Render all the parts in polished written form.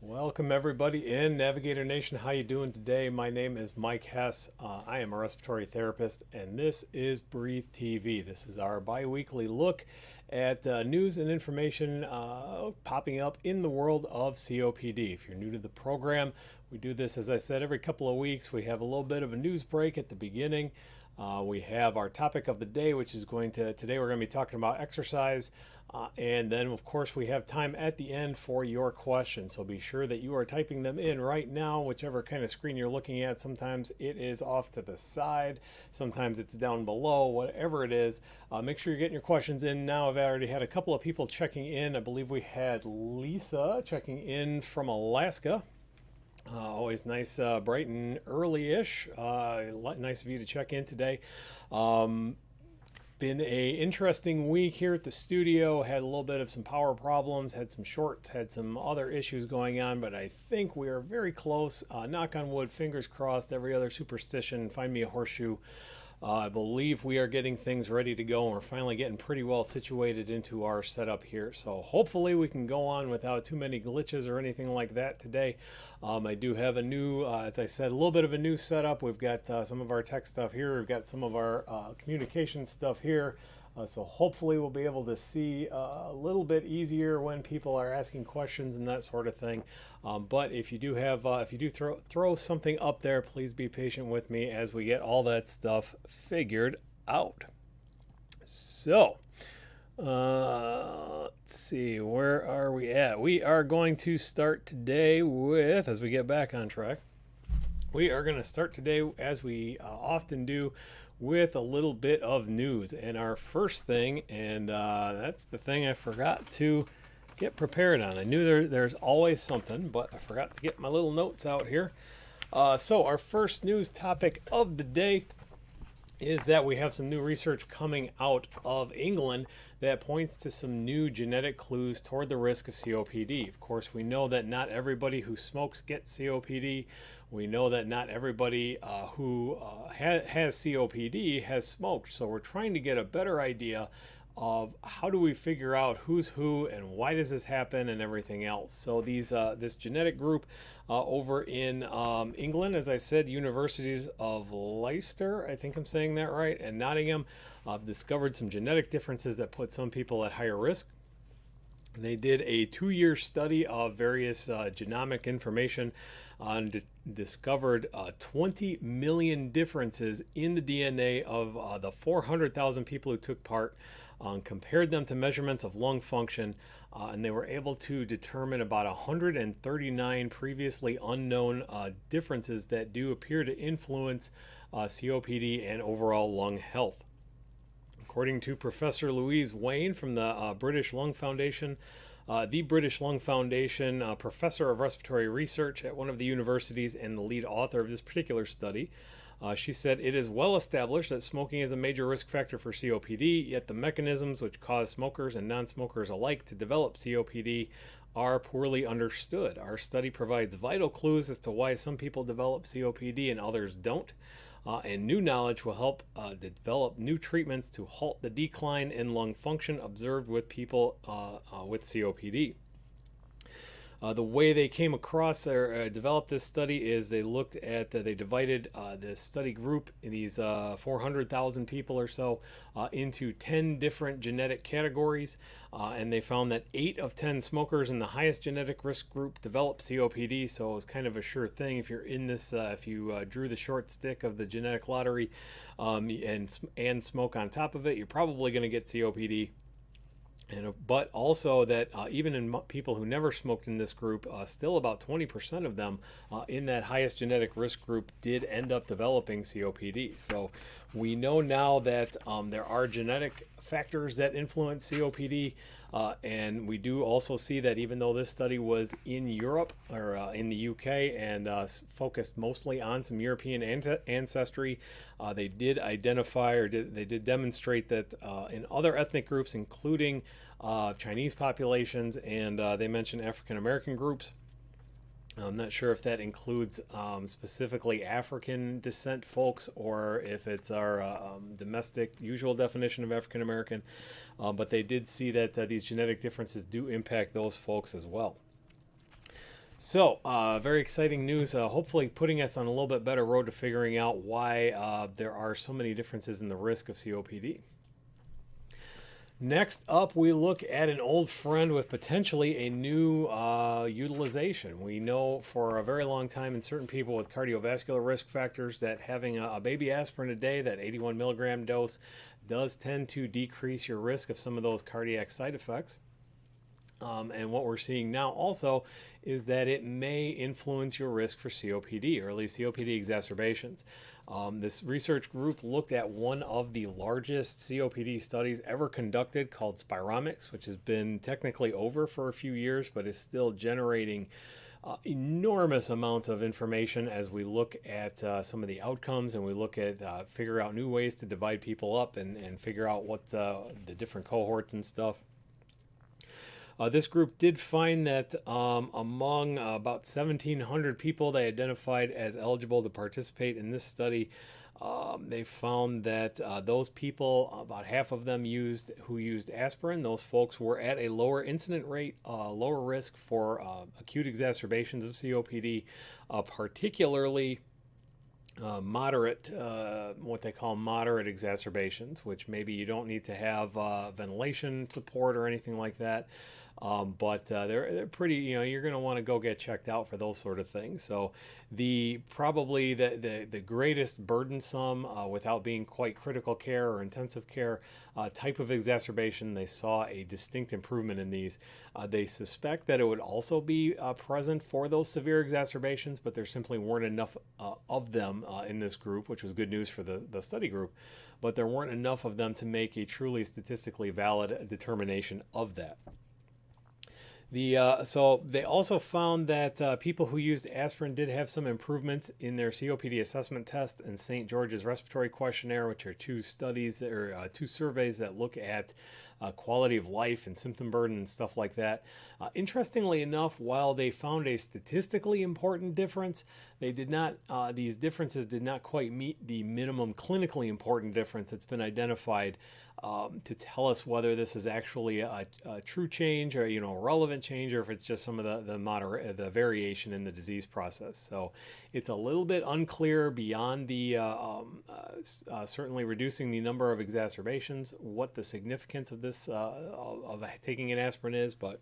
Welcome everybody in Navigator Nation. How you doing today? My name is Mike Hess. I am a respiratory therapist, and this is BreatheTV. This is our bi-weekly look at news and information popping up in the world of COPD. If you're new to the program, we do this, as I said, every couple of weeks. We have a little bit of a news break at the beginning. We have our topic of the day, which is today we're going to be talking about exercise. And then, of course, we have time at the end for your questions. So be sure that you are typing them in right now, whichever kind of screen you're looking at. Sometimes it is off to the side. Sometimes it's down below, whatever it is. Make sure you're getting your questions in now. I've already had a couple of people checking in. I believe we had Lisa checking in from Alaska. Always nice, bright and early-ish. Nice of you to check in today. Been a interesting week here at the studio. Had a little bit of some power problems, had some shorts, had some other issues going on, but I think we are very close. Knock on wood, fingers crossed, every other superstition, find me a horseshoe. I believe we are getting things ready to go, and we're finally getting pretty well situated into our setup here. So hopefully we can go on without too many glitches or anything like that today. I do have a new, as I said, a little bit of a new setup. We've got some of our tech stuff here. We've got some of our communication stuff here. So hopefully we'll be able to see a little bit easier when people are asking questions and that sort of thing. But if you do have, if you do throw something up there, please be patient with me as we get all that stuff figured out. So let's see, where are we at? We are going to start today with, as we get back on track, we are going to start today, as we often do, with a little bit of news. And our first thing, and that's the thing I forgot to get prepared on. I knew there's always something, but I forgot to get my little notes out here. So our first news topic of the day is that we have some new research coming out of England that points to some new genetic clues toward the risk of COPD. Of course, we know that not everybody who smokes gets COPD. We know that not everybody who has COPD has smoked. So we're trying to get a better idea of how do we figure out who's who and why does this happen and everything else. So this genetic group over in England, as I said, universities of Leicester, I think I'm saying that right, and Nottingham, discovered some genetic differences that put some people at higher risk. They did a 2-year study of various genomic information and discovered 20 million differences in the DNA of the 400,000 people who took part, compared them to measurements of lung function, and they were able to determine about 139 previously unknown differences that do appear to influence COPD and overall lung health. According to Professor Louise Wayne from the British Lung Foundation, professor of respiratory research at one of the universities and the lead author of this particular study, she said, "It is well established that smoking is a major risk factor for COPD, yet the mechanisms which cause smokers and non-smokers alike to develop COPD are poorly understood. Our study provides vital clues as to why some people develop COPD and others don't. And new knowledge will help develop new treatments to halt the decline in lung function observed with people with COPD." The way they came across or developed this study is they looked at, they divided this study group, these 400,000 people or so, into 10 different genetic categories. And they found that 8 of 10 smokers in the highest genetic risk group developed COPD. So it was kind of a sure thing if you're in this, if you drew the short stick of the genetic lottery and smoke on top of it, you're probably going to get COPD. But also that even in people who never smoked in this group, still about 20% of them in that highest genetic risk group did end up developing COPD. So we know now that there are genetic factors that influence COPD. And we do also see that even though this study was in Europe or in the UK and focused mostly on some European ancestry, they did identify or they did demonstrate that in other ethnic groups, including Chinese populations, and they mentioned African American groups. I'm not sure if that includes specifically African descent folks or if it's our domestic usual definition of African American, but they did see that these genetic differences do impact those folks as well. So, very exciting news. Hopefully, putting us on a little bit better road to figuring out why there are so many differences in the risk of COPD. Next up, we look at an old friend with potentially a new utilization. We know for a very long time in certain people with cardiovascular risk factors that having a baby aspirin a day, that 81 milligram dose, does tend to decrease your risk of some of those cardiac side effects. And what we're seeing now also is that it may influence your risk for COPD, early COPD exacerbations. This research group looked at one of the largest COPD studies ever conducted called Spiromics, which has been technically over for a few years, but is still generating enormous amounts of information as we look at some of the outcomes, and we look at figure out new ways to divide people up and figure out what the different cohorts and stuff. This group did find that among about 1,700 people they identified as eligible to participate in this study, they found that those people, about half of them who used aspirin. Those folks were at a lower incident rate, lower risk for acute exacerbations of COPD, particularly moderate, what they call moderate exacerbations, which maybe you don't need to have ventilation support or anything like that. But they're pretty, you're going to want to go get checked out for those sort of things. So probably the greatest burdensome, without being quite critical care or intensive care type of exacerbation, they saw a distinct improvement in these. They suspect that it would also be present for those severe exacerbations, but there simply weren't enough of them in this group, which was good news for the study group. But there weren't enough of them to make a truly statistically valid determination of that. So they also found that people who used aspirin did have some improvements in their COPD assessment test and St. George's Respiratory Questionnaire, which are two studies or two surveys that look at quality of life and symptom burden and stuff like that. Interestingly enough, while they found a statistically important difference, they did not. These differences did not quite meet the minimum clinically important difference that's been identified to tell us whether this is actually a true change or a relevant change, or if it's just some of the variation in the disease process. So it's a little bit unclear beyond the certainly reducing the number of exacerbations what the significance of this of taking an aspirin is, but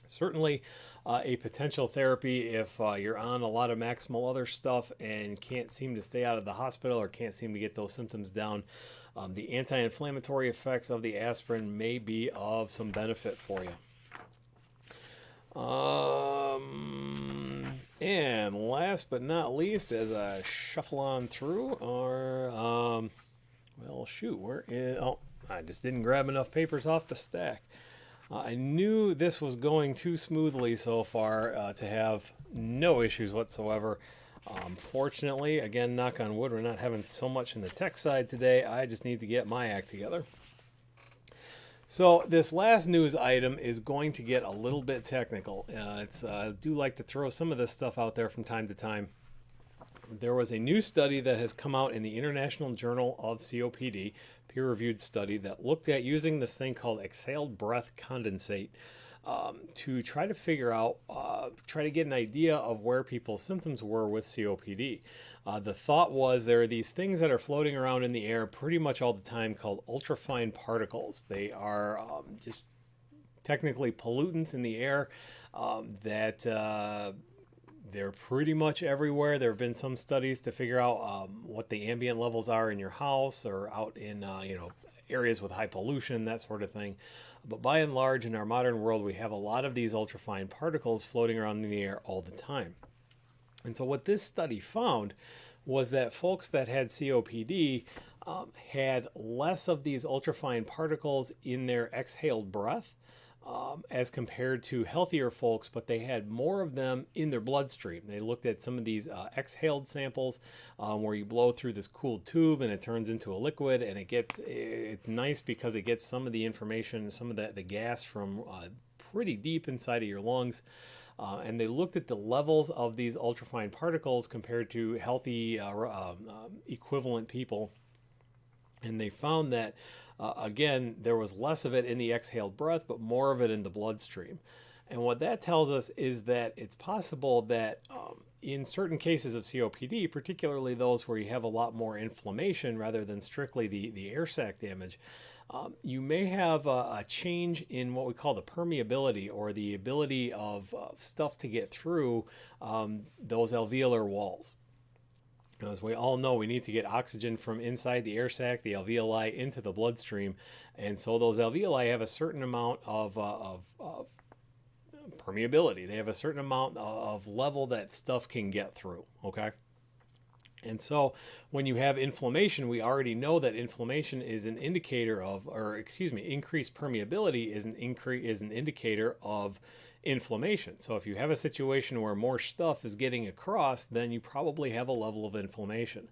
certainly a potential therapy if you're on a lot of maximal other stuff and can't seem to stay out of the hospital or can't seem to get those symptoms down. The anti-inflammatory effects of the aspirin may be of some benefit for you. And last but not least, as I shuffle on through, I just didn't grab enough papers off the stack. I knew this was going too smoothly so far to have no issues whatsoever. Fortunately, again, knock on wood, we're not having so much in the tech side today. I just need to get my act together. So this last news item is going to get a little bit technical. I do like to throw some of this stuff out there from time to time. There was a new study that has come out in the International Journal of COPD, peer-reviewed study that looked at using this thing called exhaled breath condensate to try to figure out, try to get an idea of where people's symptoms were with COPD. The thought was there are these things that are floating around in the air pretty much all the time called ultrafine particles. They are just technically pollutants in the air that they're pretty much everywhere. There have been some studies to figure out what the ambient levels are in your house or out in areas with high pollution, that sort of thing. But by and large, in our modern world, we have a lot of these ultrafine particles floating around in the air all the time. And so what this study found was that folks that had COPD had less of these ultrafine particles in their exhaled breath as compared to healthier folks, but they had more of them in their bloodstream. They looked at some of these exhaled samples where you blow through this cooled tube and it turns into a liquid, and it's nice because it gets some of the information, some of the gas from pretty deep inside of your lungs. And they looked at the levels of these ultrafine particles compared to healthy equivalent people. And they found that, again, there was less of it in the exhaled breath, but more of it in the bloodstream. And what that tells us is that it's possible that in certain cases of COPD, particularly those where you have a lot more inflammation rather than strictly the air sac damage, you may have a change in what we call the permeability, or the ability of stuff to get through those alveolar walls. Now, as we all know, we need to get oxygen from inside the air sac, the alveoli, into the bloodstream. And so those alveoli have a certain amount of permeability. They have a certain amount of level that stuff can get through, okay? And so when you have inflammation, we already know that inflammation is an indicator of, or excuse me, increased permeability is an indicator of inflammation. So if you have a situation where more stuff is getting across, then you probably have a level of inflammation.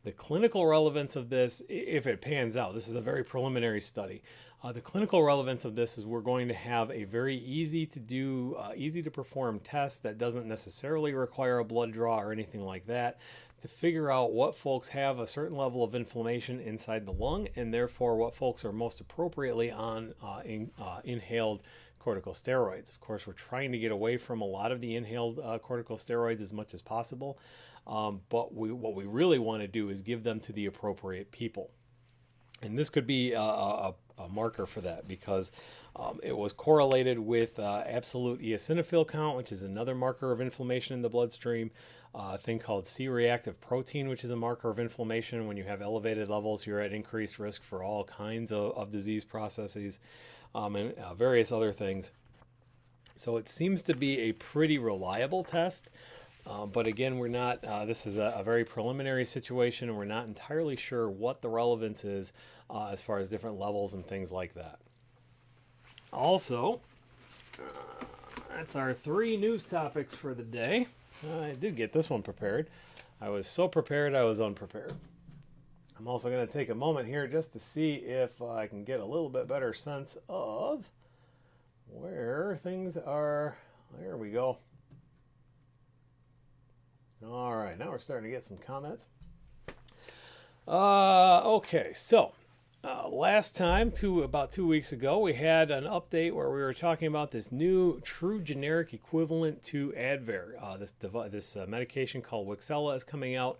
The clinical relevance of this, if it pans out, this is a very preliminary study. The clinical relevance of this is we're going to have a very easy to do, easy to perform test that doesn't necessarily require a blood draw or anything like that, to figure out what folks have a certain level of inflammation inside the lung, and therefore what folks are most appropriately on inhaled corticosteroids. Of course, we're trying to get away from a lot of the inhaled corticosteroids as much as possible, but what we really want to do is give them to the appropriate people. And this could be a marker for that, because it was correlated with absolute eosinophil count, which is another marker of inflammation in the bloodstream, a thing called C-reactive protein, which is a marker of inflammation. When you have elevated levels, you're at increased risk for all kinds of disease processes, and various other things. So it seems to be a pretty reliable test. But again, we're not, this is a very preliminary situation, and we're not entirely sure what the relevance is as far as different levels and things like that. Also, that's our 3 news topics for the day. I did get this one prepared. I was so prepared I was unprepared. I'm also going to take a moment here just to see if I can get a little bit better sense of where things are. There we go. All right, now we're starting to get some comments. Okay, so last time, about 2 weeks ago, we had an update where we were talking about this new true generic equivalent to Advair. This medication called Wixela is coming out.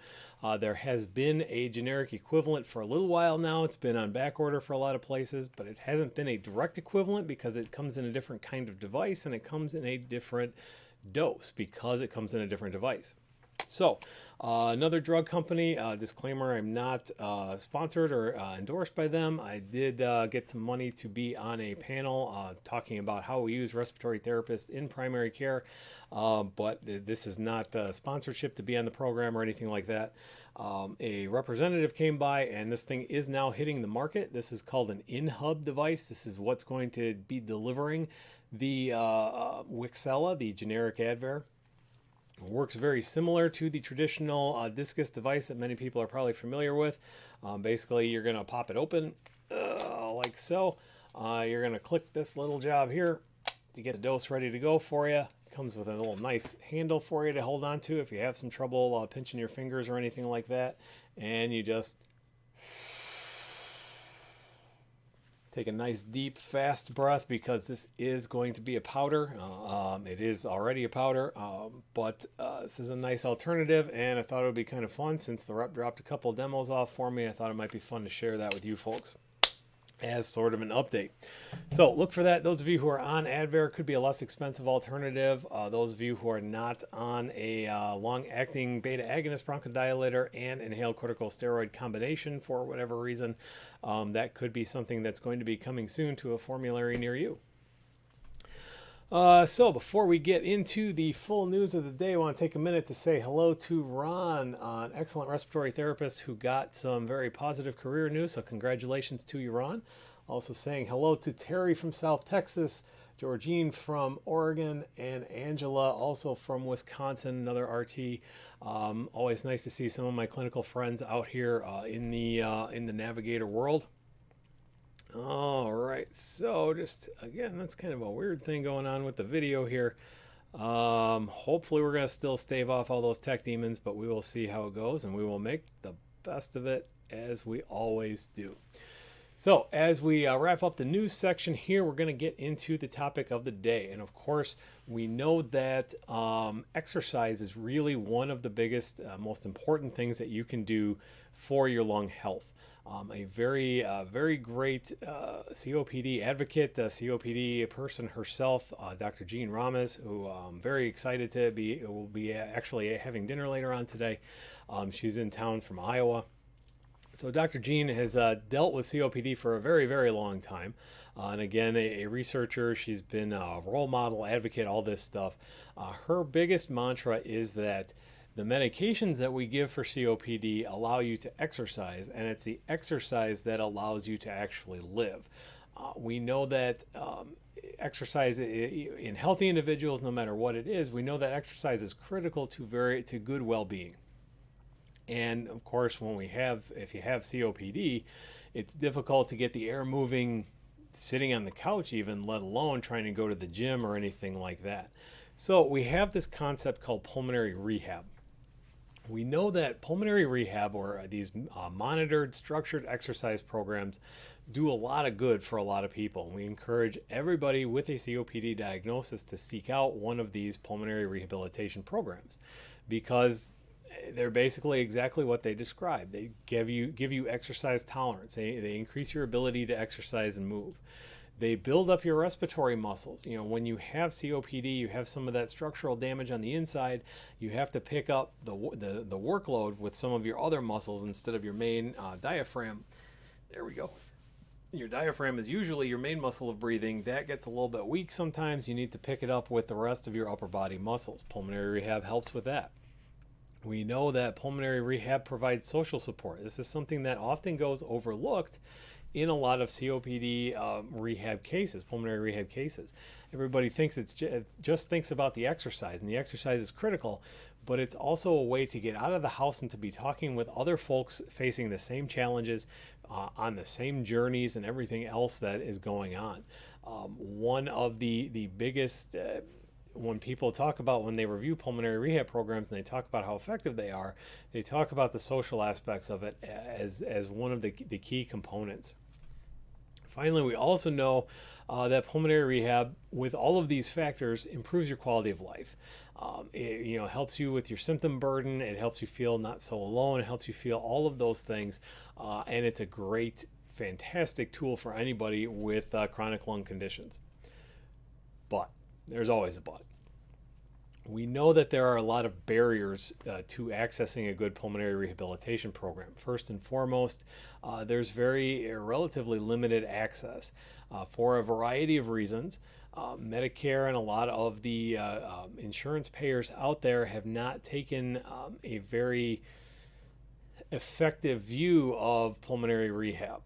There has been a generic equivalent for a little while now. It's been on back order for a lot of places, but it hasn't been a direct equivalent because it comes in a different kind of device, and it comes in a different dose because it comes in a different device. So, another drug company, disclaimer, I'm not sponsored or endorsed by them. I did get some money to be on a panel talking about how we use respiratory therapists in primary care, but this is not sponsorship to be on the program or anything like that. A representative came by, and this thing is now hitting the market. This is called an in-hub device. This is what's going to be delivering the Wixela, the generic Advair. It works very similar to the traditional discus device that many people are probably familiar with. Basically, you're going to pop it open like so. You're going to click this little job here to get the dose ready to go for you. It comes with a little nice handle for you to hold on to if you have some trouble pinching your fingers or anything like that. And you just take a nice deep fast breath, because this is going to be a powder. It is already a powder, but this is a nice alternative, and I thought it would be kind of fun since the rep dropped a couple of demos off for me. I thought it might be fun to share that with you folks as sort of an update. So look for that. Those of you who are on Advair, could be a less expensive alternative. Those of you who are not on a long-acting beta agonist bronchodilator and inhaled corticosteroid combination for whatever reason, that could be something that's going to be coming soon to a formulary near you. So before we get into the full news of the day, I want to take a minute to say hello to Ron, an excellent respiratory therapist who got some very positive career news. So congratulations to you, Ron. Also saying hello to Terry from South Texas, Georgine from Oregon, and Angela also from Wisconsin, another RT. Always nice to see some of my clinical friends out here in the Navigator world. All right, so just again, that's kind of a weird thing going on with the video here. Hopefully we're going to still stave off all those tech demons, but we will see how it goes, and we will make the best of it as we always do. So, as we wrap up the news section here, we're going to get into the topic of the day. And of course, we know that exercise is really one of the biggest, most important things that you can do for your lung health. A very great COPD advocate, COPD person herself, Dr. Jean Rames, who I'm very excited to will be actually having dinner later on today. She's in town from Iowa. So Dr. Jean has dealt with COPD for a very long time. And again, a researcher. She's been a role model, advocate, all this stuff. Her biggest mantra is that the medications that we give for COPD allow you to exercise, and it's the exercise that allows you to actually live. We know that exercise in healthy individuals, no matter what it is, we know that exercise is critical to good well-being. And of course, if you have COPD, it's difficult to get the air moving sitting on the couch even, let alone trying to go to the gym or anything like that. So we have this concept called pulmonary rehab. We know that pulmonary rehab, or these monitored, structured exercise programs, do a lot of good for a lot of people. We encourage everybody with a COPD diagnosis to seek out one of these pulmonary rehabilitation programs, because they're basically exactly what they describe. They give you exercise tolerance. They increase your ability to exercise and move. They build up your respiratory muscles. When you have COPD, you have some of that structural damage on the inside. You have to pick up the workload with some of your other muscles instead of your main diaphragm. There we go. Your diaphragm is usually your main muscle of breathing. That gets a little bit weak sometimes. You need to pick it up with the rest of your upper body muscles. Pulmonary rehab helps with that. We know that pulmonary rehab provides social support. This is something that often goes overlooked in a lot of COPD rehab cases, pulmonary rehab cases. Everybody thinks just thinks about the exercise, and the exercise is critical, but it's also a way to get out of the house and to be talking with other folks facing the same challenges, on the same journeys and everything else that is going on. One of the biggest when people talk about, when they review pulmonary rehab programs and they talk about how effective they are, they talk about the social aspects of it as one of the key components. Finally, we also know that pulmonary rehab, with all of these factors, improves your quality of life. It helps you with your symptom burden. It helps you feel not so alone. It helps you feel all of those things, and it's a great, fantastic tool for anybody with chronic lung conditions. But there's always a but. We know that there are a lot of barriers to accessing a good pulmonary rehabilitation program. First and foremost, there's relatively limited access for a variety of reasons. Medicare and a lot of the insurance payers out there have not taken a very effective view of pulmonary rehab.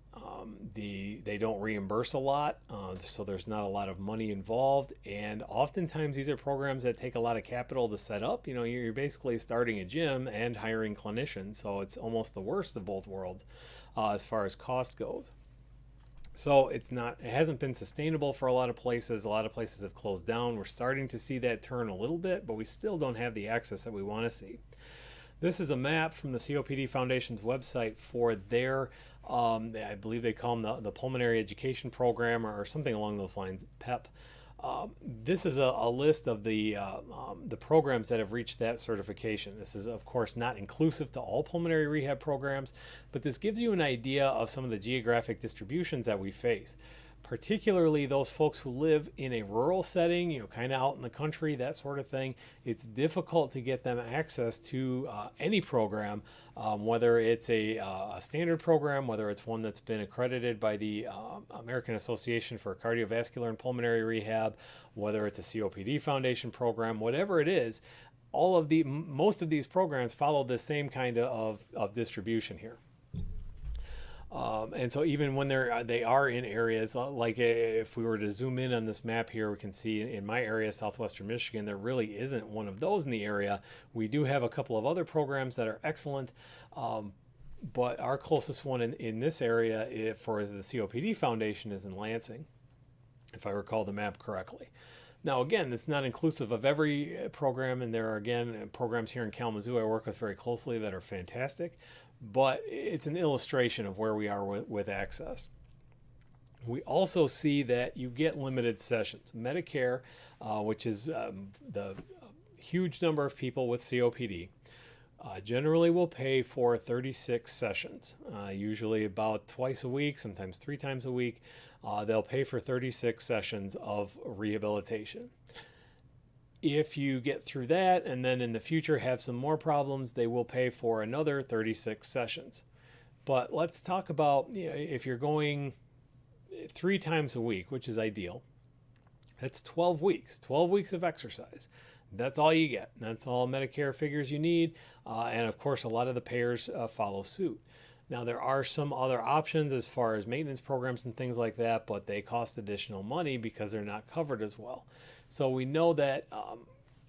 They don't reimburse a lot, so there's not a lot of money involved, and oftentimes these are programs that take a lot of capital to set up. You're basically starting a gym and hiring clinicians, so it's almost the worst of both worlds as far as cost goes. So it hasn't been sustainable for a lot of places. A lot of places have closed down. We're starting to see that turn a little bit, but we still don't have the access that we want to see. This is a map from the COPD Foundation's website for their, I believe they call them the Pulmonary Education Program or something along those lines, PEP. This is a list of the programs that have reached that certification. This is, of course, not inclusive to all pulmonary rehab programs, but this gives you an idea of some of the geographic distributions that we face. Particularly those folks who live in a rural setting, kind of out in the country, that sort of thing. It's difficult to get them access to any program, whether it's a standard program, whether it's one that's been accredited by the American Association for Cardiovascular and Pulmonary Rehab, whether it's a COPD Foundation program, whatever it is. Most of these programs follow the same kind of distribution here. And so even when they are in areas, like if we were to zoom in on this map here, we can see in my area, southwestern Michigan, there really isn't one of those in the area. We do have a couple of other programs that are excellent, but our closest one in this area for the COPD Foundation is in Lansing, if I recall the map correctly. Now, again, it's not inclusive of every program, and there are, again, programs here in Kalamazoo I work with very closely that are fantastic, but it's an illustration of where we are with access. We also see that you get limited sessions. Medicare, which is the huge number of people with COPD, generally will pay for 36 sessions, usually about twice a week, sometimes 3 times a week. They'll pay for 36 sessions of rehabilitation. If you get through that and then in the future have some more problems, they will pay for another 36 sessions. But let's talk about, if you're going 3 times a week, which is ideal, that's 12 weeks of exercise. That's all you get. That's all Medicare figures you need. And of course, a lot of the payers follow suit. Now, there are some other options as far as maintenance programs and things like that, but they cost additional money because they're not covered as well. So we know that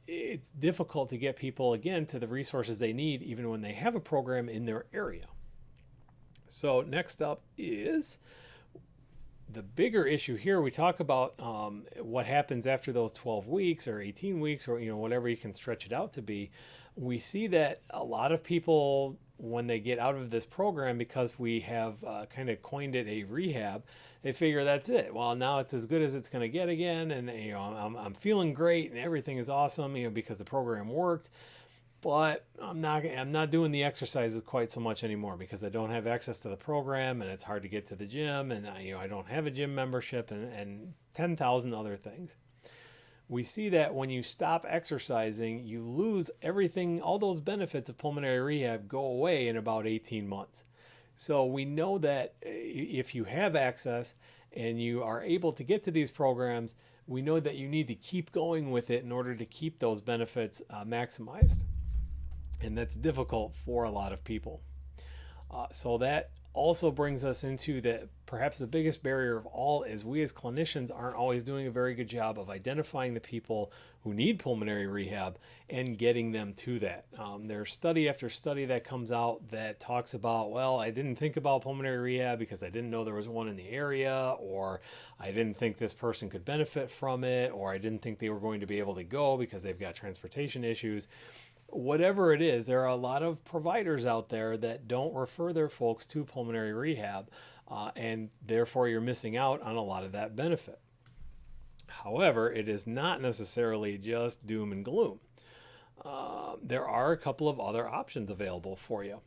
it's difficult to get people, again, to the resources they need, even when they have a program in their area. So next up is the bigger issue here. We talk about what happens after those 12 weeks or 18 weeks or whatever you can stretch it out to be. We see that a lot of people, when they get out of this program, because we have kind of coined it a rehab, they figure that's it. Well, now it's as good as it's going to get again, and I'm feeling great and everything is awesome, because the program worked. But I'm not doing the exercises quite so much anymore because I don't have access to the program, and it's hard to get to the gym, and I don't have a gym membership, and 10,000 other things. We see that when you stop exercising, you lose everything. All those benefits of pulmonary rehab go away in about 18 months. So we know that if you have access and you are able to get to these programs, we know that you need to keep going with it in order to keep those benefits maximized. And that's difficult for a lot of people. So that also brings us into perhaps the biggest barrier of all is we as clinicians aren't always doing a very good job of identifying the people who need pulmonary rehab and getting them to that. There's study after study that comes out that talks about, well, I didn't think about pulmonary rehab because I didn't know there was one in the area, or I didn't think this person could benefit from it, or I didn't think they were going to be able to go because they've got transportation issues. Whatever it is, there are a lot of providers out there that don't refer their folks to pulmonary rehab, and therefore you're missing out on a lot of that benefit. However, it is not necessarily just doom and gloom. There are a couple of other options available for you.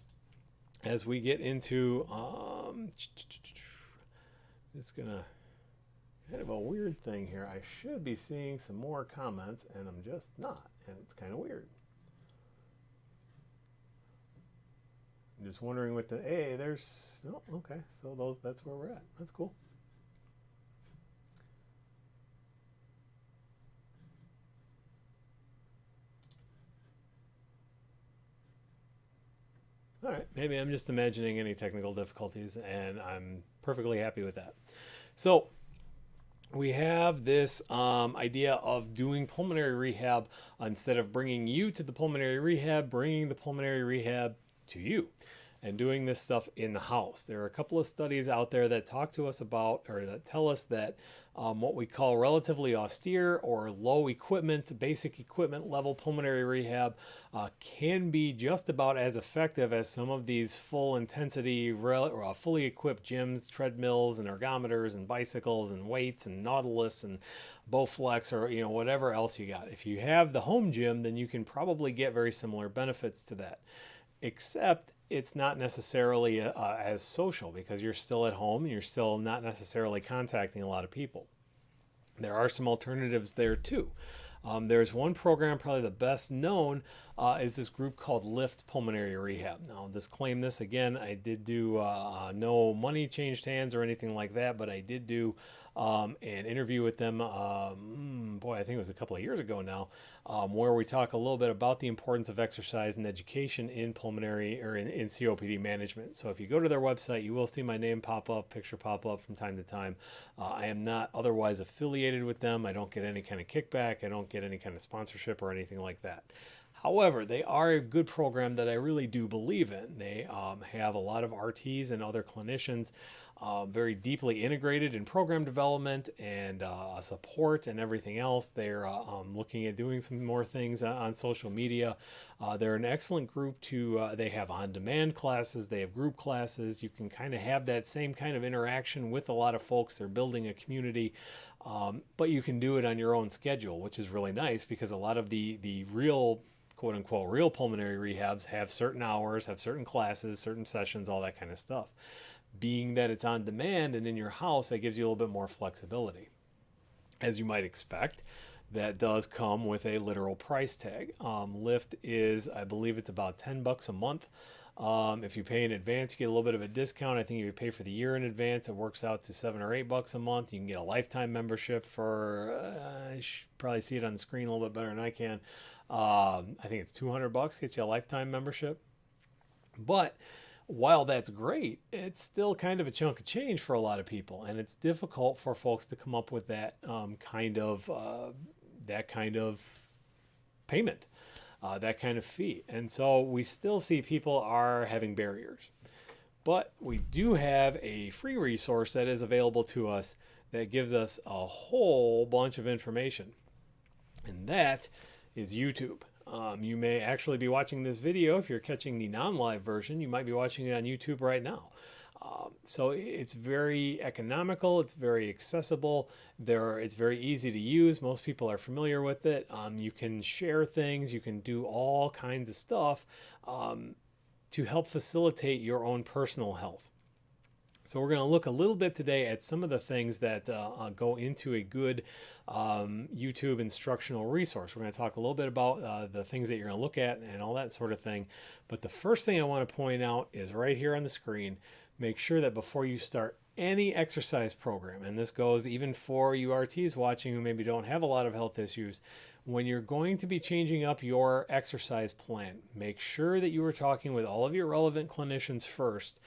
As we get into, it's gonna kind of a weird thing here. I should be seeing some more comments, and I'm just not, and it's kind of weird. I'm just wondering what there's, no, okay, so that's where we're at. That's cool. All right, maybe I'm just imagining any technical difficulties, and I'm perfectly happy with that. So we have this idea of doing pulmonary rehab instead of bringing you to the pulmonary rehab, bringing the pulmonary rehab to you and doing this stuff in the house. There are a couple of studies out there that talk to us about, or that tell us that what we call relatively austere or low equipment, basic equipment level pulmonary rehab can be just about as effective as some of these full intensity, fully equipped gyms, treadmills and ergometers and bicycles and weights and Nautilus and Bowflex, or whatever else you got. If you have the home gym, then you can probably get very similar benefits to that. Except it's not necessarily as social, because you're still at home and you're still not necessarily contacting a lot of people. There are some alternatives there too. There's one program, probably the best known, is this group called Lift Pulmonary Rehab. Now, I'll disclaim this again. I did do no money changed hands or anything like that, but I did do an interview with them, I think it was a couple of years ago now, where we talk a little bit about the importance of exercise and education in pulmonary or in COPD management. So if you go to their website, you will see my name pop up, picture pop up from time to time. I am not otherwise affiliated with them. I don't get any kind of kickback. I don't get any kind of sponsorship or anything like that. However, they are a good program that I really do believe in. They have a lot of RTs and other clinicians very deeply integrated in program development and support and everything else. They're looking at doing some more things on social media. They're an excellent group they have on-demand classes, they have group classes. You can kind of have that same kind of interaction with a lot of folks. They're building a community, but you can do it on your own schedule, which is really nice because a lot of the real quote unquote real pulmonary rehabs have certain hours, have certain classes, certain sessions, all that kind of stuff. Being that it's on demand and in your house, that gives you a little bit more flexibility. As you might expect, that does come with a literal price tag. Lyft is, I believe it's about $10 a month. If you pay in advance, you get a little bit of a discount. I think if you pay for the year in advance, it works out to $7 or $8 a month. You can get a lifetime membership for, you should probably see it on the screen a little bit better than I can. I think it's $200, gets you a lifetime membership. But while that's great, it's still kind of a chunk of change for a lot of people, and it's difficult for folks to come up with that kind of payment, that kind of fee. And so we still see people are having barriers. But we do have a free resource that is available to us that gives us a whole bunch of information, and that is YouTube. You may actually be watching this video. If you're catching the non-live version, you might be watching it on YouTube right now. So it's very economical. It's very accessible. It's very easy to use. Most people are familiar with it. You can share things. You can do all kinds of stuff to help facilitate your own personal health. So we're going to look a little bit today at some of the things that go into a good YouTube instructional resource. We're going to talk a little bit about the things that you're going to look at and all that sort of thing. But the first thing I want to point out is right here on the screen. Make sure that before you start any exercise program, and this goes even for you RTs watching who maybe don't have a lot of health issues, when you're going to be changing up your exercise plan, make sure that you are talking with all of your relevant clinicians first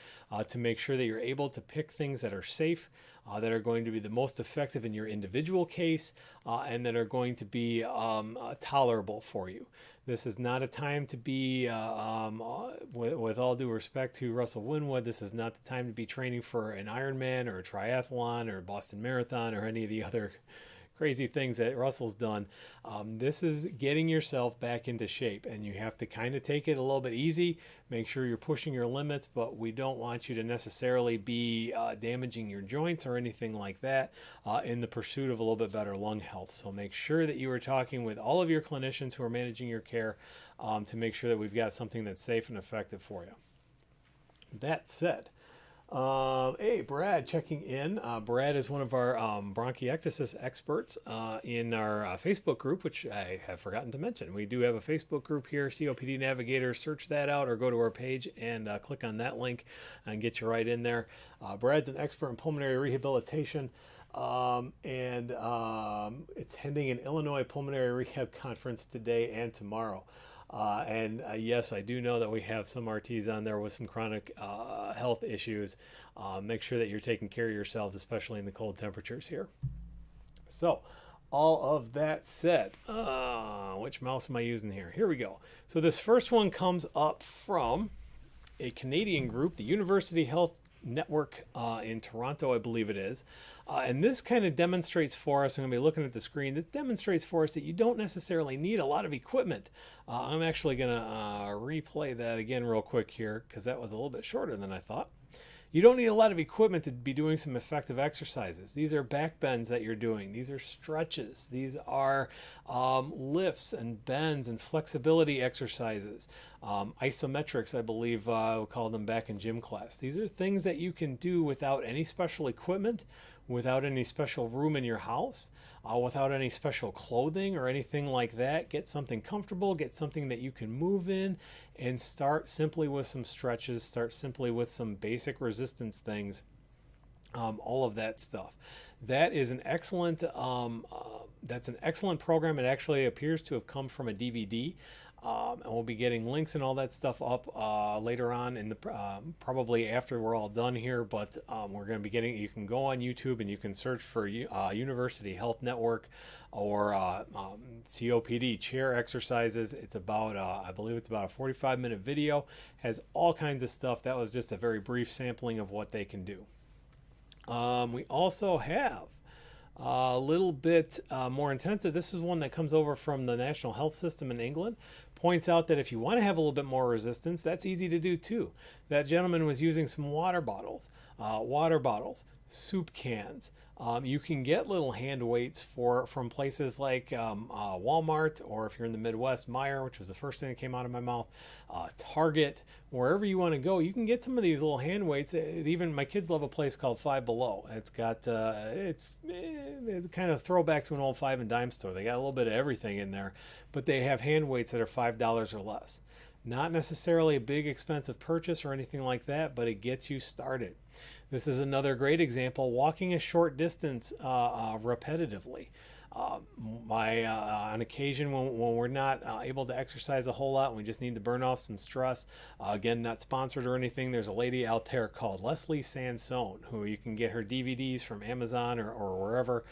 to make sure that you're able to pick things that are safe, that are going to be the most effective in your individual case, and that are going to be tolerable for you. This is not a time to be, with all due respect to Russell Winwood, this is not the time to be training for an Ironman or a triathlon or a Boston Marathon or any of the other crazy things that Russell's done. This is getting yourself back into shape, and you have to kind of take it a little bit easy. Make sure you're pushing your limits, but we don't want you to necessarily be damaging your joints or anything like that in the pursuit of a little bit better lung health. So make sure that you are talking with all of your clinicians who are managing your care to make sure that we've got something that's safe and effective for you. That said, hey, Brad checking in. Brad is one of our bronchiectasis experts in our Facebook group, which I have forgotten to mention. We do have a Facebook group here, COPD Navigator. Search that out or go to our page and click on that link and get you right in there. Brad's an expert in pulmonary rehabilitation and attending an Illinois Pulmonary Rehab Conference today and tomorrow. Yes, I do know that we have some RTs on there with some chronic health issues. Make sure that you're taking care of yourselves, especially in the cold temperatures here. So, all of that said, which mouse am I using here? Here we go. So this first one comes up from a Canadian group, the University Health Network in Toronto, I believe it is. And this kind of demonstrates for us, I'm going to be looking at the screen, this demonstrates for us that you don't necessarily need a lot of equipment. I'm actually going to replay that again real quick here because that was a little bit shorter than I thought. You don't need a lot of equipment to be doing some effective exercises. These are back bends that you're doing. These are stretches. These are lifts and bends and flexibility exercises. Isometrics, I believe we called them back in gym class. These are things that you can do without any special equipment, without any special room in your house, without any special clothing or anything like that. Get something comfortable, get something that you can move in, and start simply with some stretches, start simply with some basic resistance things, all of that stuff. That is an excellent, that's an excellent program. It actually appears to have come from a DVD. And we'll be getting links and all that stuff up later on in the probably after we're all done here, but we're going to be getting, you can go on YouTube and you can search for University Health Network or COPD chair exercises. It's about I believe it's about a 45-minute video, has all kinds of stuff. That was just a very brief sampling of what they can do. We also have a little bit more intensive. This is one that comes over from the National Health System in England. Points out that if you want to have a little bit more resistance, that's easy to do too. That gentleman was using some water bottles, soup cans. You can get little hand weights from places like Walmart, or if you're in the Midwest, Meijer, which was the first thing that came out of my mouth, Target, wherever you want to go. You can get some of these little hand weights. Even my kids love a place called Five Below. It's got it's kind of throwback to an old five and dime store. They got a little bit of everything in there, but they have hand weights that are $5 or less. Not necessarily a big expensive purchase or anything like that, but it gets you started. This is another great example, walking a short distance repetitively. On occasion when we're not able to exercise a whole lot, we just need to burn off some stress. Again, not sponsored or anything. There's a lady out there called Leslie Sansone, who you can get her DVDs from Amazon or wherever.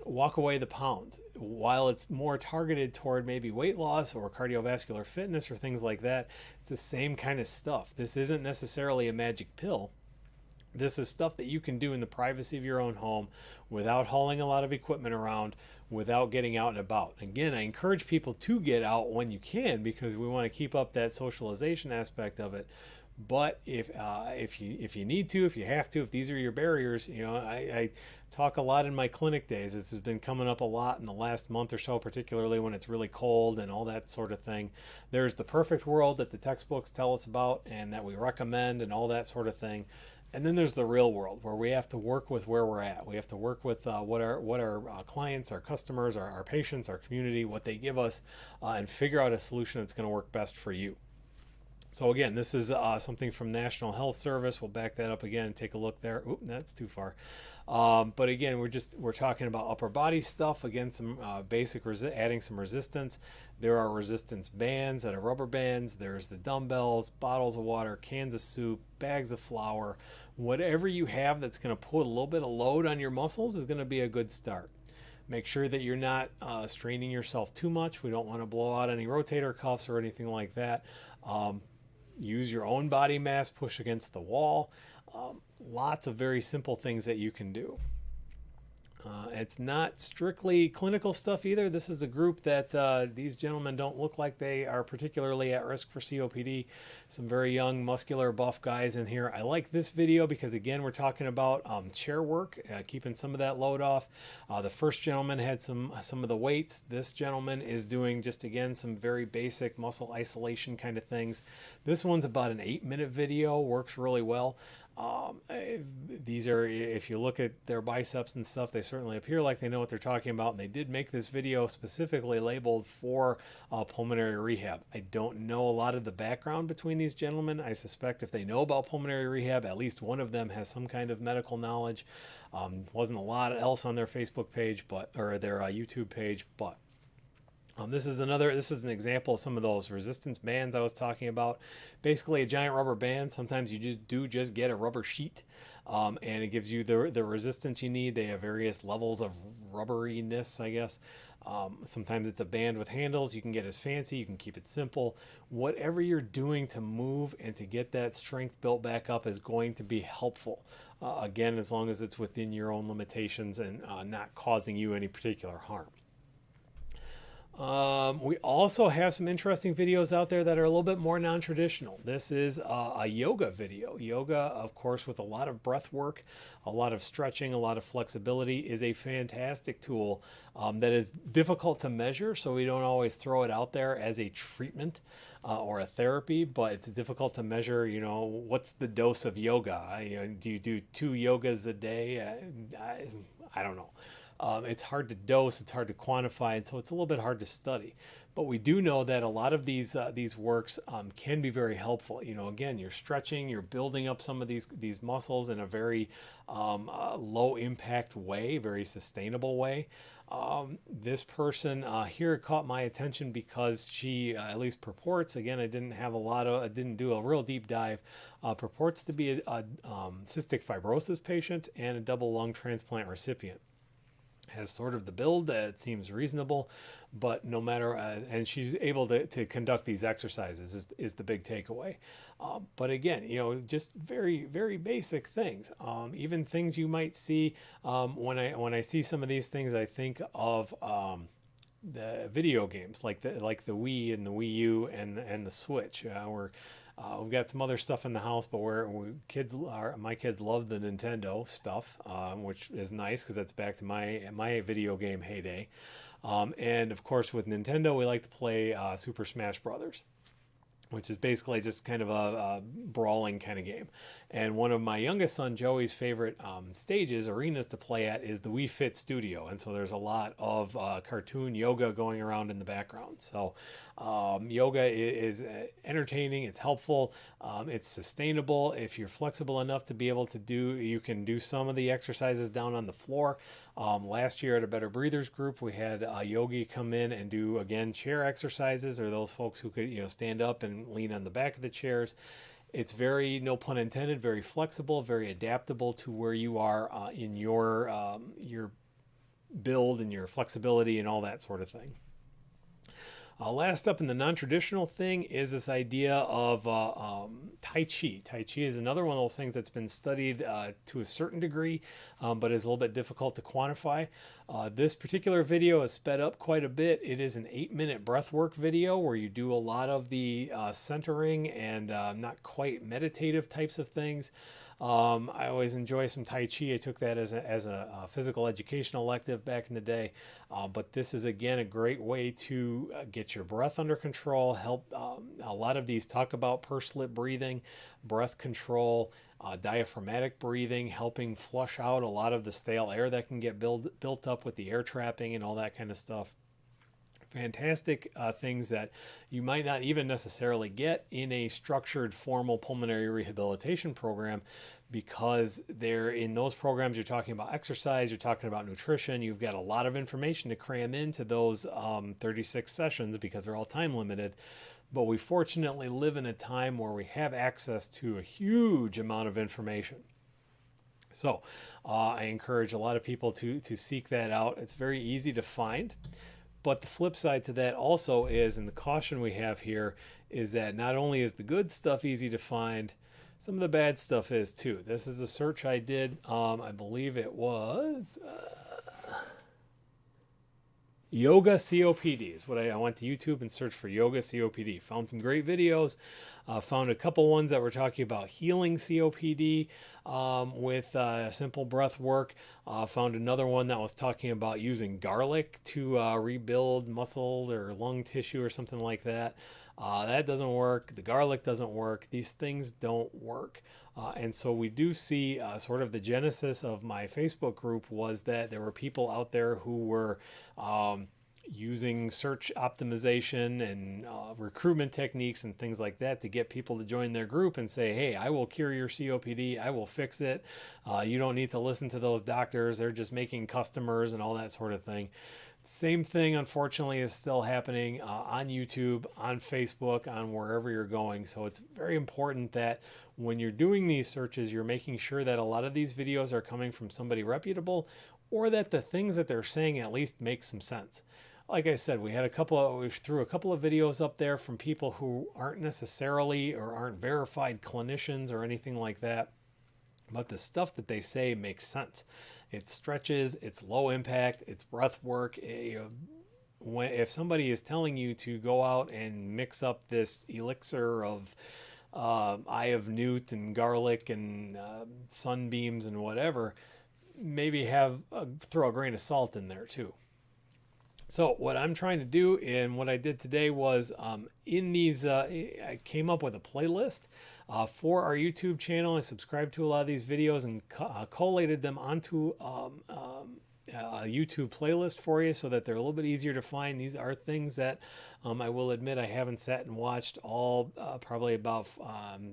Walk away the pounds. While it's more targeted toward maybe weight loss or cardiovascular fitness or things like that, it's the same kind of stuff. This isn't necessarily a magic pill. This is stuff that you can do in the privacy of your own home without hauling a lot of equipment around, without getting out and about. Again, I encourage people to get out when you can, because we want to keep up that socialization aspect of it. But if you need to, if you have to, if these are your barriers, I talk a lot in my clinic days. This has been coming up a lot in the last month or so, particularly when it's really cold and all that sort of thing. There's the perfect world that the textbooks tell us about and that we recommend and all that sort of thing. And then there's the real world, where we have to work with where we're at. We have to work with what our clients, our customers, our patients, our community, what they give us, and figure out a solution that's going to work best for you. So again, this is something from National Health Service. We'll back that up again and take a look there. Oop, that's too far. But again, we're talking about upper body stuff. Again, some basic adding some resistance. There are resistance bands that are rubber bands. There's the dumbbells, bottles of water, cans of soup, bags of flour. Whatever you have that's going to put a little bit of load on your muscles is going to be a good start. Make sure that you're not straining yourself too much. We don't want to blow out any rotator cuffs or anything like that. Use your own body mass, push against the wall. Lots of very simple things that you can do. It's not strictly clinical stuff either. This is a group that these gentlemen don't look like they are particularly at risk for COPD. Some very young, muscular, buff guys in here. I like this video because, again, we're talking about chair work, keeping some of that load off. The first gentleman had some of the weights. This gentleman is doing just, again, some very basic muscle isolation kind of things. This one's about an 8-minute video, works really well. These are, if you look at their biceps and stuff, they certainly appear like they know what they're talking about, and they did make this video specifically labeled for pulmonary rehab. I don't know a lot of the background between these gentlemen. I suspect if they know about pulmonary rehab, at least one of them has some kind of medical knowledge. Wasn't a lot else on their Facebook page, or their YouTube page, but this is an example of some of those resistance bands I was talking about. Basically a giant rubber band. Sometimes you just get a rubber sheet, and it gives you the resistance you need. They have various levels of rubberiness, I guess. Sometimes it's a band with handles. You can get as fancy, you can keep it simple. Whatever you're doing to move and to get that strength built back up is going to be helpful. Again, as long as it's within your own limitations and not causing you any particular harm. We also have some interesting videos out there that are a little bit more non-traditional. This is a yoga video. Yoga, of course, with a lot of breath work, a lot of stretching, a lot of flexibility, is a fantastic tool that is difficult to measure, so we don't always throw it out there as a treatment or a therapy, but it's difficult to measure, what's the dose of yoga? Do you do 2 yogas a day? I don't know. It's hard to dose, it's hard to quantify, and so it's a little bit hard to study. But we do know that a lot of these works can be very helpful. Again, you're stretching, you're building up some of these muscles in a very low impact way, very sustainable way. This person here caught my attention because she, at least purports, again, I didn't do a real deep dive, purports to be a cystic fibrosis patient and a double lung transplant recipient. has sort of the build that seems reasonable, but no matter, and she's able to conduct these exercises is the big takeaway. But again, just very, very basic things. Even things you might see when I see some of these things, I think of the video games like the Wii and the Wii U and the Switch. We've got some other stuff in the house, but my kids love the Nintendo stuff, which is nice because that's back to my video game heyday. And of course, with Nintendo, we like to play Super Smash Brothers, which is basically just kind of a brawling kind of game. And one of my youngest son, Joey's favorite arenas to play at is the Wii Fit Studio. And so there's a lot of cartoon yoga going around in the background. So yoga is entertaining, it's helpful, it's sustainable. If you're flexible enough to be able to you can do some of the exercises down on the floor. Last year at a Better Breathers group, we had a yogi come in and do, again, chair exercises, or those folks who could, stand up and lean on the back of the chairs. It's very, no pun intended, very flexible, very adaptable to where you are in your build and your flexibility and all that sort of thing. Last up in the non-traditional thing is this idea of Tai Chi. Tai Chi is another one of those things that's been studied to a certain degree, but is a little bit difficult to quantify. This particular video is sped up quite a bit. It is an 8-minute breathwork video where you do a lot of the centering and not quite meditative types of things. I always enjoy some Tai Chi. I took that as a physical education elective back in the day. But this is, again, a great way to get your breath under control, help. A lot of these talk about pursed lip breathing, breath control, diaphragmatic breathing, helping flush out a lot of the stale air that can get built up with the air trapping and all that kind of stuff. Fantastic things that you might not even necessarily get in a structured formal pulmonary rehabilitation program, because in those programs you're talking about exercise, you're talking about nutrition, you've got a lot of information to cram into those 36 sessions because they're all time limited. But we fortunately live in a time where we have access to a huge amount of information. So I encourage a lot of people to seek that out. It's very easy to find. But the flip side to that also is, and the caution we have here, is that not only is the good stuff easy to find, some of the bad stuff is too. This is a search I did. I believe it was yoga COPD is what I went to YouTube and searched for yoga COPD. Found some great videos. Found a couple ones that were talking about healing COPD with simple breath work. Found another one that was talking about using garlic to rebuild muscle or lung tissue or something like that. That doesn't work. The garlic doesn't work. These things don't work. And so we do see sort of the genesis of my Facebook group was that there were people out there who were using search optimization and recruitment techniques and things like that to get people to join their group and say, hey, I will cure your COPD. I will fix it. You don't need to listen to those doctors. They're just making customers and all that sort of thing. Same thing, unfortunately, is still happening on YouTube, on Facebook, on wherever you're going. So it's very important that when you're doing these searches, you're making sure that a lot of these videos are coming from somebody reputable, or that the things that they're saying at least make some sense. Like I said, we threw a couple of videos up there from people who aren't necessarily or aren't verified clinicians or anything like that. But the stuff that they say makes sense. It stretches, it's low impact, it's breath work. If somebody is telling you to go out and mix up this elixir of eye of newt and garlic and sunbeams and whatever, maybe throw a grain of salt in there too. So what I'm trying to do, and what I did today was I came up with a playlist for our YouTube channel. I subscribed to a lot of these videos and collated them onto a YouTube playlist for you so that they're a little bit easier to find. These are things that I will admit I haven't sat and watched all, probably about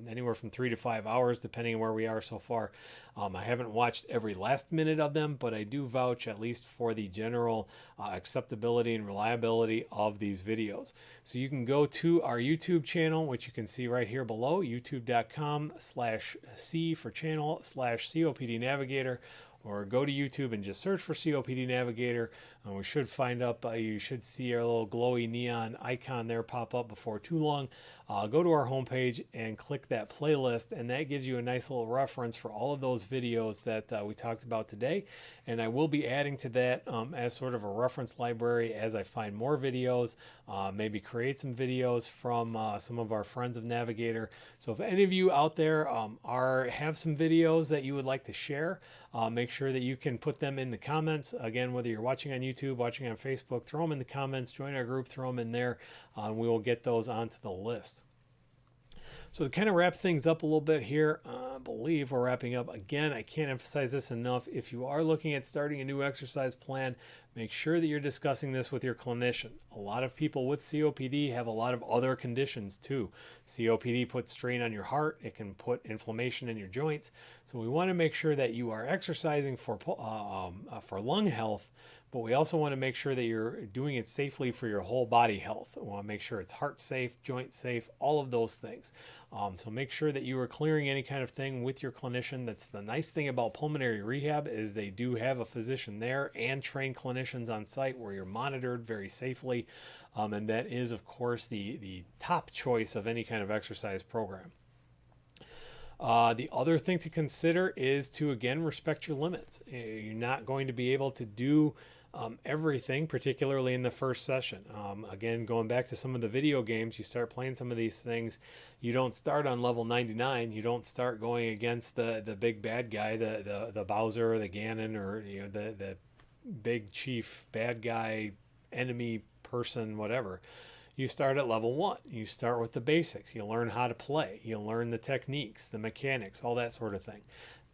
anywhere from 3 to 5 hours, depending on where we are so far. I haven't watched every last minute of them, but I do vouch at least for the general acceptability and reliability of these videos. So you can go to our YouTube channel, which you can see right here below, youtube.com/C for channel/COPD Navigator. or go to YouTube and just search for COPD Navigator. And we should find up, you should see our little glowy neon icon there pop up before too long. Go to our homepage and click that playlist, and that gives you a nice little reference for all of those videos that we talked about today. And I will be adding to that as sort of a reference library as I find more videos, maybe create some videos from some of our friends of Navigator. So if any of you out there have some videos that you would like to share, make sure that you can put them in the comments. Again, whether you're watching on YouTube, watching on Facebook, throw them in the comments, join our group, throw them in there, and we will get those onto the list. So to kind of wrap things up a little bit here, I believe we're wrapping up. Again, I can't emphasize this enough. If you are looking at starting a new exercise plan, make sure that you're discussing this with your clinician. A lot of people with COPD have a lot of other conditions too. COPD puts strain on your heart. It can put inflammation in your joints. So we want to make sure that you are exercising for lung health, but we also want to make sure that you're doing it safely for your whole body health. We want to make sure it's heart safe, joint safe, all of those things. So make sure that you are clearing any kind of thing with your clinician. That's the nice thing about pulmonary rehab, is they do have a physician there and trained clinicians on site where you're monitored very safely. And that is, of course, the top choice of any kind of exercise program. The other thing to consider is to, again, respect your limits. You're not going to be able to do everything, particularly in the first session. Again, going back to some of the video games, you start playing some of these things, you don't start on level 99. You don't start going against the big bad guy, the Bowser or the Ganon, or the big chief bad guy, enemy person, whatever. You start at level 1. You start with the basics. You learn how to play. You learn the techniques, the mechanics, all that sort of thing.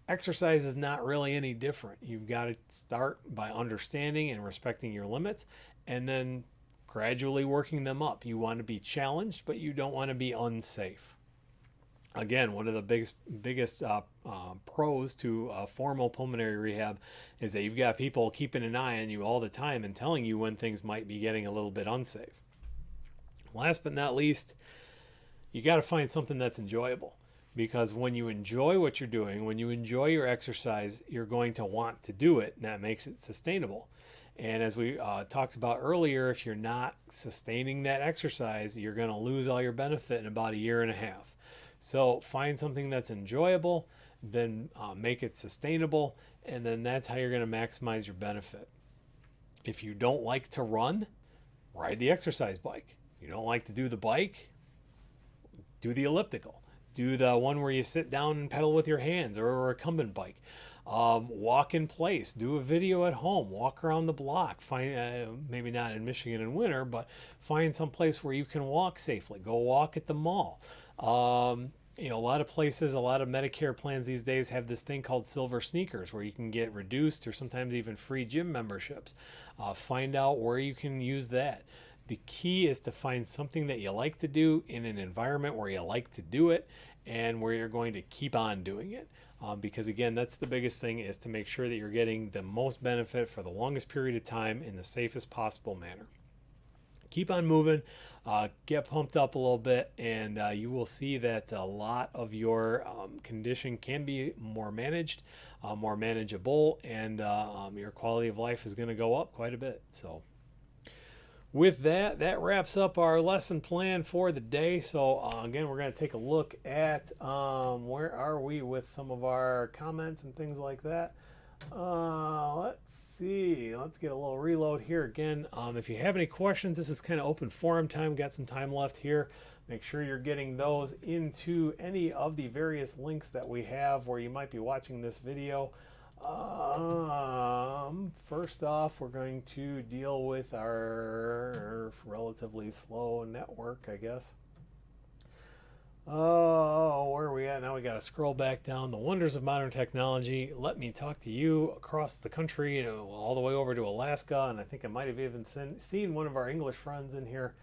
Exercise is not really any different. You've got to start by understanding and respecting your limits, and then gradually working them up. You want to be challenged, but you don't want to be unsafe. Again, one of the biggest pros to formal pulmonary rehab is that you've got people keeping an eye on you all the time and telling you when things might be getting a little bit unsafe. Last but not least, you got to find something that's enjoyable. Because when you enjoy what you're doing, when you enjoy your exercise, you're going to want to do it, and that makes it sustainable. And as we talked about earlier, if you're not sustaining that exercise, you're going to lose all your benefit in about 1.5 years. So find something that's enjoyable, then make it sustainable, and then that's how you're going to maximize your benefit. If you don't like to run, ride the exercise bike. If you don't like to do the bike, do the elliptical. Do the one where you sit down and pedal with your hands, or a recumbent bike. Walk in place. Do a video at home. Walk around the block. Find maybe not in Michigan in winter, but find some place where you can walk safely. Go walk at the mall. A lot of places, a lot of Medicare plans these days have this thing called silver sneakers, where you can get reduced or sometimes even free gym memberships. Find out where you can use that. The key is to find something that you like to do in an environment where you like to do it and where you're going to keep on doing it. Because again, that's the biggest thing, is to make sure that you're getting the most benefit for the longest period of time in the safest possible manner. Keep on moving, get pumped up a little bit, and you will see that a lot of your condition can be more managed, more manageable, and your quality of life is going to go up quite a bit. So with that wraps up our lesson plan for the day. So again, we're going to take a look at where are we with some of our comments and things like that. Let's see. Let's get a little reload here again. If you have any questions, this is kind of open forum time. Got some time left here. Make sure you're getting those into any of the various links that we have where you might be watching this video. First off, we're going to deal with our relatively slow network, I guess. Oh, where are we at now? We got to scroll back down. The wonders of modern technology. Let me talk to you across the country, all the way over to Alaska, and I think I might have even seen one of our English friends in here,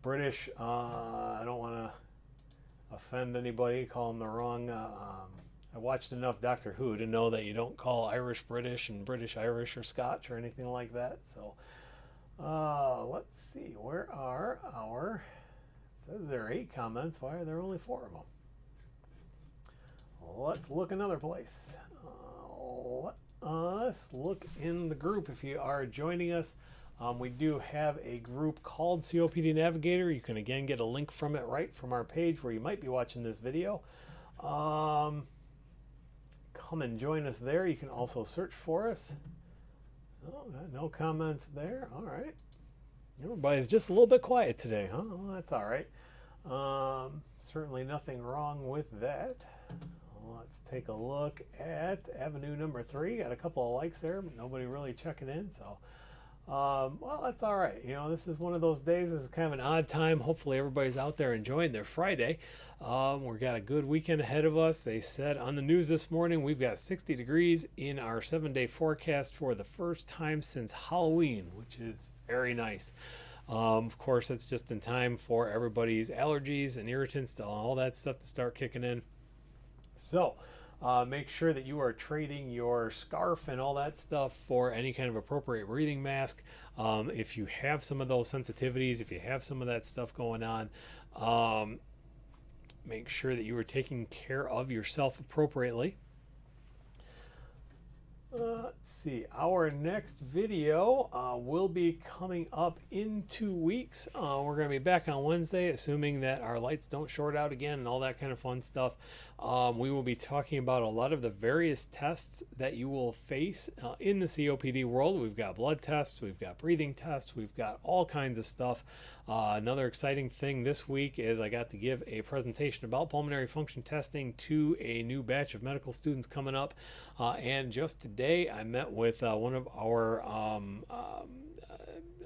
British. I don't want to offend anybody, call them the wrong. I watched enough Doctor Who to know that you don't call Irish British and British Irish or Scotch or anything like that. So let's see, where are our, it says there are 8 comments. Why are there only 4 of them? Let's look another place. us look in the group. If you are joining us, we do have a group called COPD Navigator. You can again get a link from it right from our page where you might be watching this video. Come and join us there. You can also search for us. Oh, no comments there. All right. Everybody's just a little bit quiet today, huh? Well, that's all right. Certainly nothing wrong with that. Let's take a look at Avenue number 3. Got a couple of likes there, but nobody really checking in. So, well, that's all right. You know, this is one of those days. This is kind of an odd time. Hopefully everybody's out there enjoying their Friday. We've got a good weekend ahead of us. They said on the news this morning, we've got 60 degrees in our 7-day forecast for the first time since Halloween, which is very nice. Of course, it's just in time for everybody's allergies and irritants to all that stuff to start kicking in. So make sure that you are trading your scarf and all that stuff for any kind of appropriate breathing mask. If you have some of those sensitivities, if you have some of that stuff going on, make sure that you are taking care of yourself appropriately. Let's see, our next video will be coming up in 2 weeks. We're going to be back on Wednesday, assuming that our lights don't short out again and all that kind of fun stuff. We will be talking about a lot of the various tests that you will face in the COPD world. We've got blood tests, we've got breathing tests, we've got all kinds of stuff. Another exciting thing this week is I got to give a presentation about pulmonary function testing to a new batch of medical students coming up. And just today I met with one of our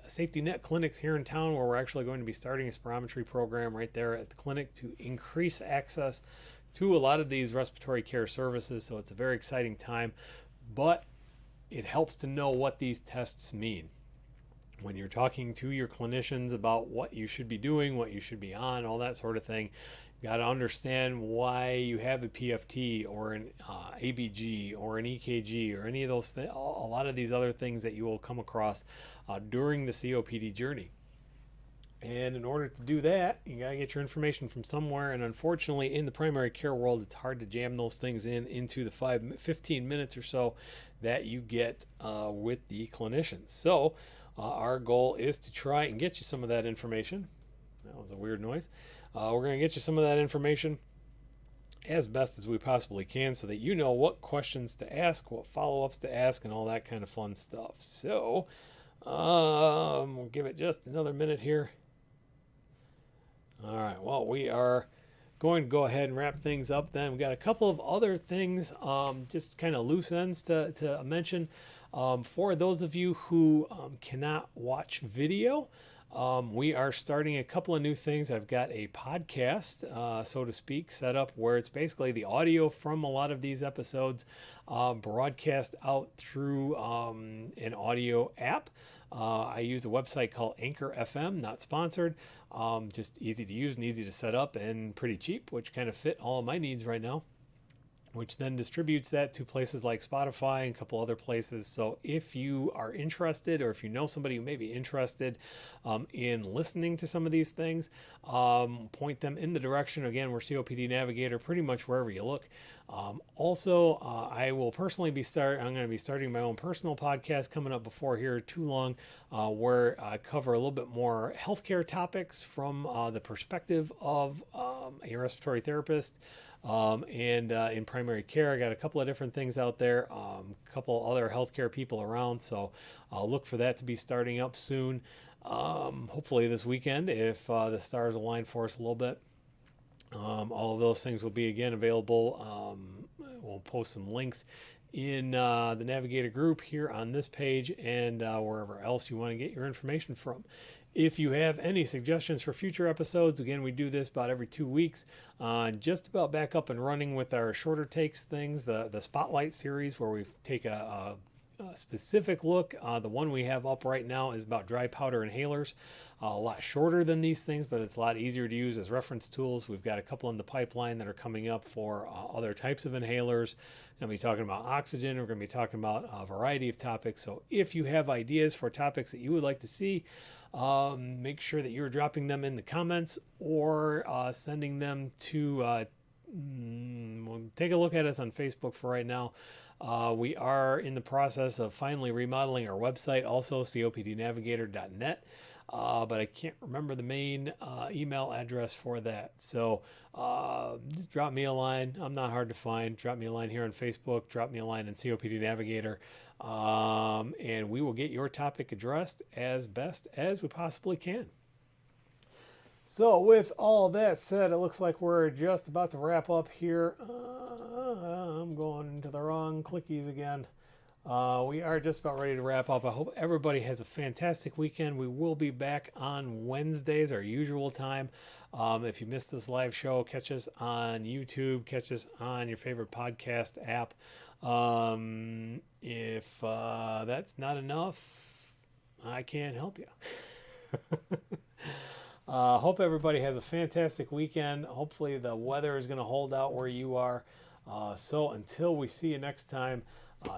safety net clinics here in town where we're actually going to be starting a spirometry program right there at the clinic to increase access to a lot of these respiratory care services. So it's a very exciting time, but it helps to know what these tests mean. When you're talking to your clinicians about what you should be doing, what you should be on, all that sort of thing, you got to understand why you have a PFT or an ABG or an EKG or any of those things, a lot of these other things that you will come across during the COPD journey. And in order to do that, you got to get your information from somewhere. And unfortunately, in the primary care world, it's hard to jam those things into the 15 minutes or so that you get with the clinicians. So our goal is to try and get you some of that information. That was a weird noise. We're going to get you some of that information as best as we possibly can so that you know what questions to ask, what follow-ups to ask, and all that kind of fun stuff. So we'll give it just another minute here. All right, well, we are going to go ahead and wrap things up then. We've got a couple of other things, just kind of loose ends to mention. For those of you who cannot watch video, we are starting a couple of new things. I've got a podcast, so to speak, set up where it's basically the audio from a lot of these episodes broadcast out through an audio app. I use a website called Anchor FM, not sponsored, just easy to use and easy to set up and pretty cheap, which kind of fit all of my needs right now, which then distributes that to places like Spotify and a couple other places. So if you are interested, or if you know somebody who may be interested in listening to some of these things, point them in the direction. Again, we're COPD Navigator pretty much wherever you look. Also, I will personally I'm going to be starting my own personal podcast coming up before here too long, where I cover a little bit more healthcare topics from the perspective of a respiratory therapist. And in primary care, I got a couple of different things out there, a couple other healthcare people around. So I'll look for that to be starting up soon. Hopefully this weekend, if the stars align for us a little bit. All of those things will be again available. We'll post some links in the Navigator group here on this page and wherever else you want to get your information from. If you have any suggestions for future episodes, again, we do this about every 2 weeks, just about back up and running with our shorter takes things, the Spotlight series, where we take a specific look. The one we have up right now is about dry powder inhalers, a lot shorter than these things, but it's a lot easier to use as reference tools. We've got a couple in the pipeline that are coming up for other types of inhalers. We're going to be talking about oxygen. We're going to be talking about a variety of topics. So if you have ideas for topics that you would like to see, make sure that you're dropping them in the comments or sending them to, we'll take a look at us on Facebook for right now. We are in the process of finally remodeling our website, also copdnavigator.net. But I can't remember the main email address for that. So just drop me a line. I'm not hard to find. Drop me a line here on Facebook. Drop me a line in COPD Navigator. And we will get your topic addressed as best as we possibly can. So with all that said, it looks like we're just about to wrap up here. I'm going to the wrong clickies again. We are just about ready to wrap up. I hope everybody has a fantastic weekend. We will be back on Wednesdays, our usual time. If you missed this live show, catch us on YouTube, catch us on your favorite podcast app. If that's not enough, I can't help you. Hope everybody has a fantastic weekend. Hopefully the weather is going to hold out where you are. So until we see you next time,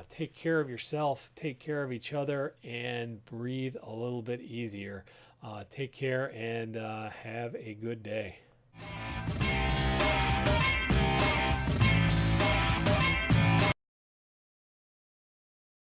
take care of yourself, take care of each other, and breathe a little bit easier. Take care and have a good day.